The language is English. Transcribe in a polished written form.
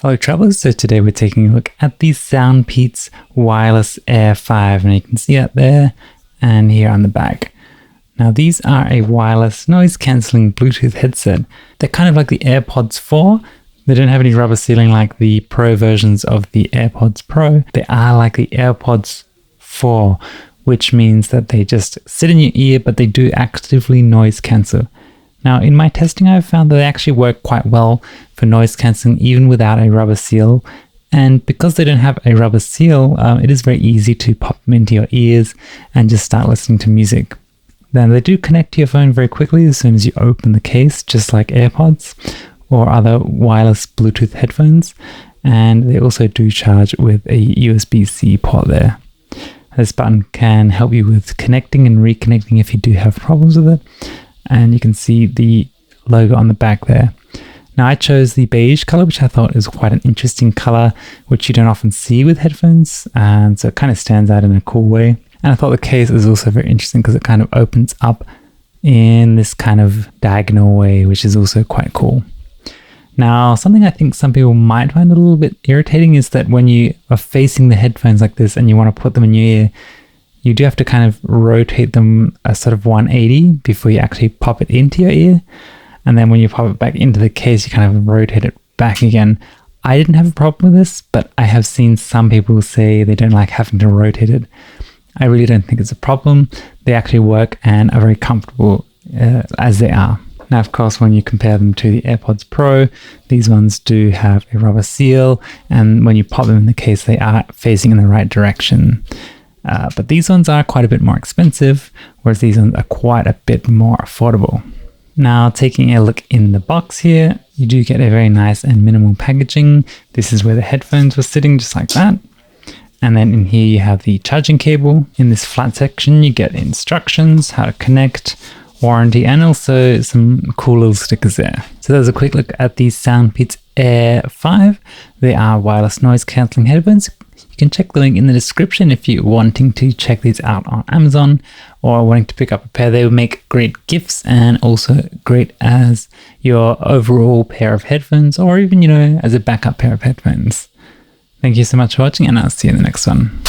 Hello travelers, so today we're taking a look at the SoundPeats Wireless Air 5, and you can see that there and here on the back. Now these are a wireless noise cancelling Bluetooth headset. They're kind of like the AirPods 4. They don't have any rubber sealing like the Pro versions of the AirPods Pro. They are like the AirPods 4, which means that they just sit in your ear, but they do actively noise cancel. Now in my testing, I've found that they actually work quite well for noise cancelling even without a rubber seal. And because they don't have a rubber seal, it is very easy to pop them into your ears and just start listening to music. Then they do connect to your phone very quickly as soon as you open the case, just like AirPods or other wireless Bluetooth headphones. And they also do charge with a USB-C port there. This button can help you with connecting and reconnecting if you do have problems with it. And you can see the logo on the back there. Now I chose the beige color, which I thought is quite an interesting color, which you don't often see with headphones. And so it kind of stands out in a cool way. And I thought the case is also very interesting because it kind of opens up in this kind of diagonal way, which is also quite cool. Now, something I think some people might find a little bit irritating is that when you are facing the headphones like this and you want to put them in your ear, you do have to kind of rotate them a sort of 180 before you actually pop it into your ear. And then when you pop it back into the case, you kind of rotate it back again. I didn't have a problem with this, but I have seen some people say they don't like having to rotate it. I really don't think it's a problem. They actually work and are very comfortable as they are. Now, of course, when you compare them to the AirPods Pro, these ones do have a rubber seal, and when you pop them in the case, they are facing in the right direction. But these ones are quite a bit more expensive, whereas these ones are quite a bit more affordable. Now, taking a look in the box here, you do get a very nice and minimal packaging. This is where the headphones were sitting, just like that. And then in here you have the charging cable. In this flat section, you get instructions, how to connect, warranty, and also some cool little stickers there. So that was a quick look at the SoundPeats Air 5. They are wireless noise cancelling headphones. You can check the link in the description if you're wanting to check these out on Amazon or wanting to pick up a pair. They will make great gifts and also great as your overall pair of headphones, or even, as a backup pair of headphones. Thank you so much for watching, and I'll see you in the next one.